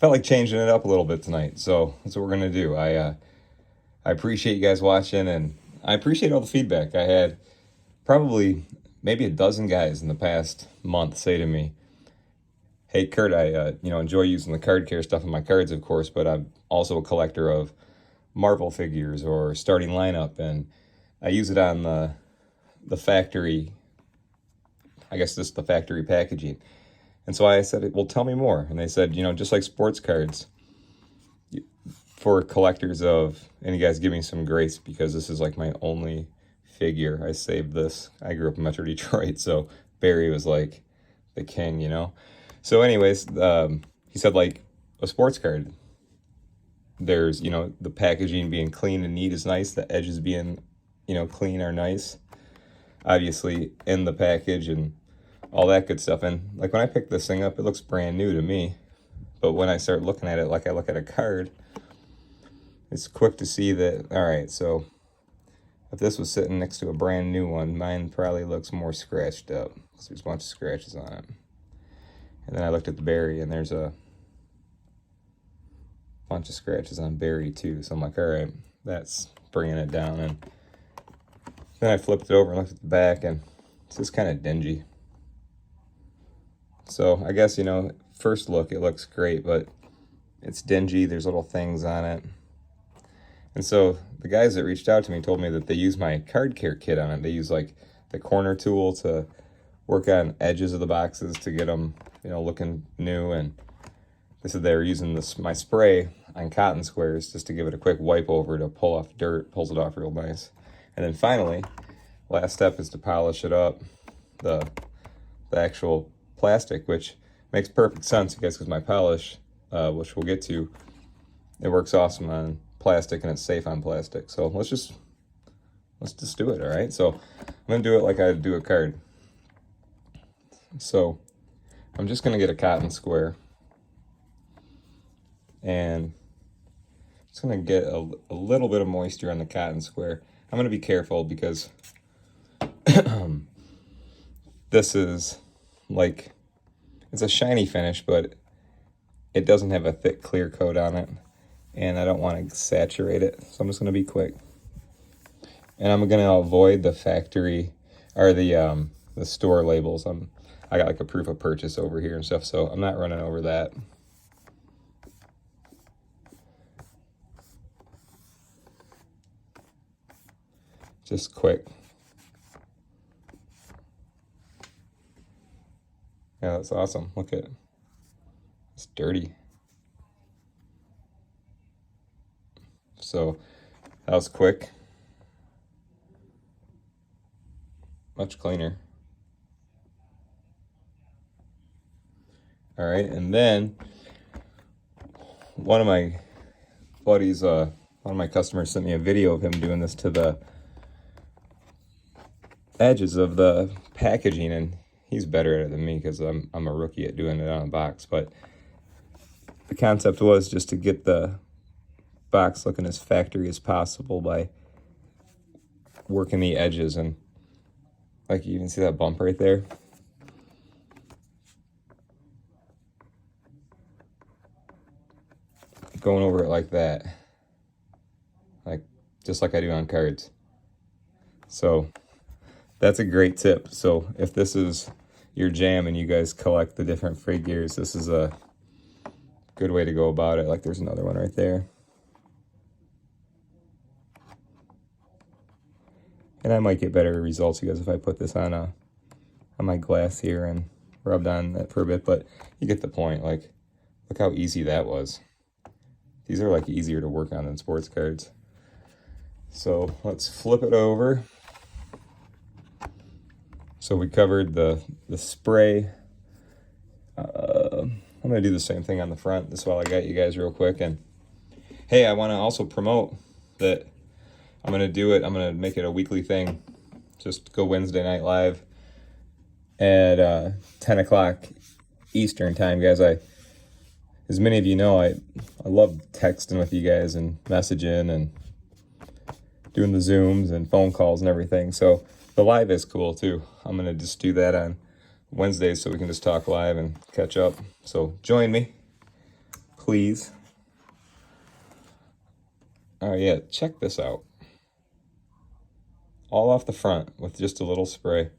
felt like changing it up a little bit tonight, so that's what we're gonna do. I appreciate you guys watching, and I appreciate all the feedback. I had probably maybe a dozen guys in the past month say to me, "Hey Kurt, I enjoy using the Cardcare stuff in my cards, of course, but I'm also a collector of Marvel figures or Starting Lineup, and I use it on the factory. I guess this is the factory packaging." And so I said, "Well, tell me more." And they said, just like sports cards, for collectors of, and you guys give me some grace because this is like my only figure. I saved this. I grew up in Metro Detroit, so Barry was like the king. So anyways, he said like a sports card, there's, the packaging being clean and neat is nice. The edges being, clean are nice, obviously, in the package and all that good stuff. And like when I pick this thing up, it looks brand new to me. But when I start looking at it like I look at a card, it's quick to see that, all right, so if this was sitting next to a brand new one, mine probably looks more scratched up because there's a bunch of scratches on it. And then I looked at the Barry, and there's a bunch of scratches on Barry too. So I'm like, all right, that's bringing it down. And then I flipped it over and looked at the back, and it's just kind of dingy. So I guess, first look, it looks great, but it's dingy. There's little things on it. And so the guys that reached out to me told me that they use my Cardcare kit on it. They use like the corner tool to work on edges of the boxes to get them, looking new. And they said they were using my spray on cotton squares just to give it a quick wipe over to pull off dirt, pulls it off real nice. And then finally, last step is to polish it up, the actual plastic, which makes perfect sense, I guess, because my polish, which we'll get to, it works awesome on plastic and it's safe on plastic. So let's just do it. All right, so I'm gonna do it like I do a card. So I'm just gonna get a cotton square and just gonna get a little bit of moisture on the cotton square. I'm gonna be careful because this is like, it's a shiny finish, but it doesn't have a thick clear coat on it, and I don't want to saturate it, so I'm just going to be quick. And I'm going to avoid the factory or the store labels. I got like a proof of purchase over here and stuff, so I'm not running over that. Just quick. Yeah, that's awesome. Look at it. It's dirty. So that was quick. Much cleaner. All right, and then one of my buddies, one of my customers sent me a video of him doing this to the edges of the packaging, and he's better at it than me because I'm a rookie at doing it on a box. But the concept was just to get the box looking as factory as possible by working the edges. And like, you can see that bump right there. Going over it like that, like just like I do on cards. So that's a great tip. So if this is your jam and you guys collect the different figures, this is a good way to go about it. Like, there's another one right there. And I might get better results, you guys, if I put this on my glass here and rubbed on that for a bit, but you get the point. Like, look how easy that was. These are like easier to work on than sports cards. So let's flip it over. So we covered the spray. I'm gonna do the same thing on the front. This while I got you guys real quick. And hey, I want to also promote that I'm gonna do it. I'm gonna make it a weekly thing. Just go Wednesday night live at 10 o'clock Eastern time, guys. As many of you know, I love texting with you guys and messaging and doing the Zooms and phone calls and everything. So the live is cool too. I'm gonna just do that on Wednesdays so we can just talk live and catch up. So join me. please. Oh yeah, check this out. All off the front with just a little spray.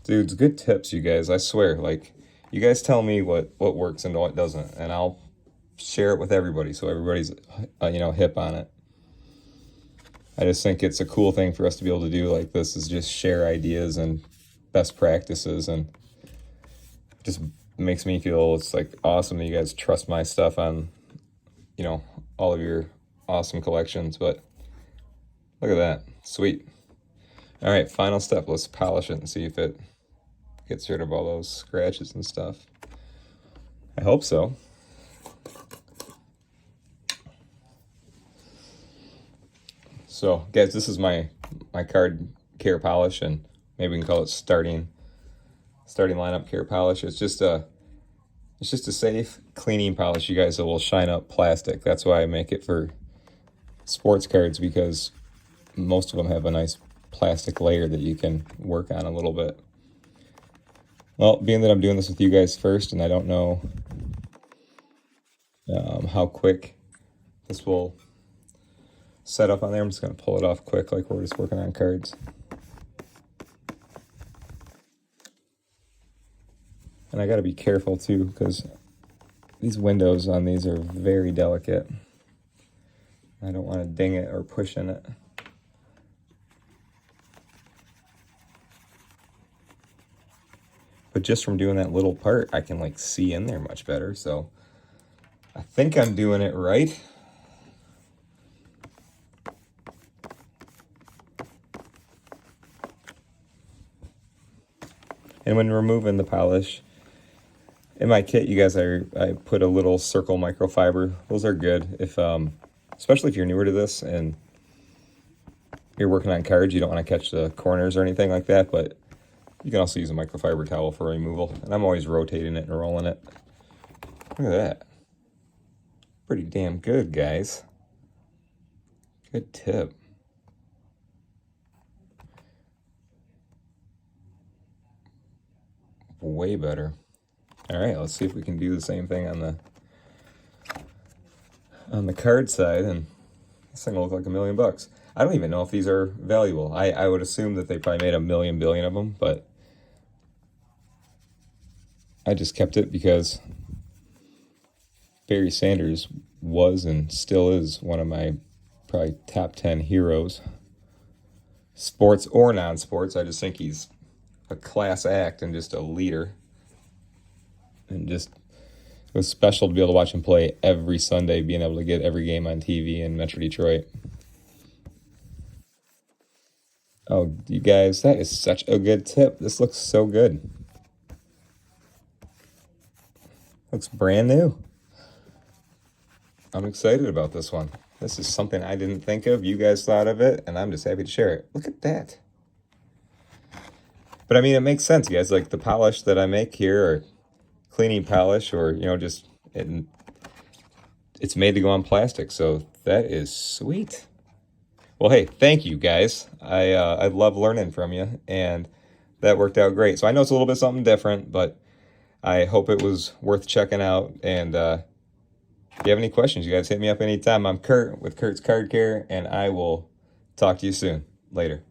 Dudes, good tips, you guys. I swear. Like, you guys tell me what works and what doesn't, and I'll share it with everybody so everybody's hip on it. I just think it's a cool thing for us to be able to do like this, is just share ideas and best practices, and just makes me feel it's like awesome that you guys trust my stuff on, all of your awesome collections. But look at that. Sweet. All right, final step. Let's polish it and see if it gets rid of all those scratches and stuff. I hope so. So, guys, this is my Cardcare polish, and maybe we can call it starting lineup care polish. It's just a safe cleaning polish, you guys, that will shine up plastic. That's why I make it for sports cards, because most of them have a nice plastic layer that you can work on a little bit. Well, being that I'm doing this with you guys first, and I don't know how quick this will set up on there, I'm just going to pull it off quick like we're just working on cards. And I got to be careful too, because these windows on these are very delicate. I don't want to ding it or push in it. But just from doing that little part, I can like see in there much better. So I think I'm doing it right. And when removing the polish, in my kit, you guys, I put a little circle microfiber. Those are good if, especially if you're newer to this and you're working on cards, you don't want to catch the corners or anything like that. But you can also use a microfiber towel for removal. And I'm always rotating it and rolling it. Look at that. Pretty damn good, guys. Good tip. Way better. All right, let's see if we can do the same thing on the card side, and this thing will look like $1,000,000. I don't even know if these are valuable. I would assume that they probably made 1 billion of them, but I just kept it because Barry Sanders was and still is one of my probably top 10 heroes, sports or non-sports. I just think he's a class act and just a leader. And just, it was special to be able to watch him play every Sunday, being able to get every game on TV in Metro Detroit. Oh, you guys, that is such a good tip. This looks so good. Looks brand new. I'm excited about this one. This is something I didn't think of. You guys thought of it, and I'm just happy to share it. Look at that. But I mean, it makes sense, guys. Like the polish that I make here, or cleaning polish, or just it's made to go on plastic. So that is sweet. Well, hey, thank you guys. I love learning from you, and that worked out great. So I know it's a little bit something different, but I hope it was worth checking out. And if you have any questions, you guys hit me up anytime. I'm Kurt with Kurt's Cardcare, and I will talk to you soon. Later.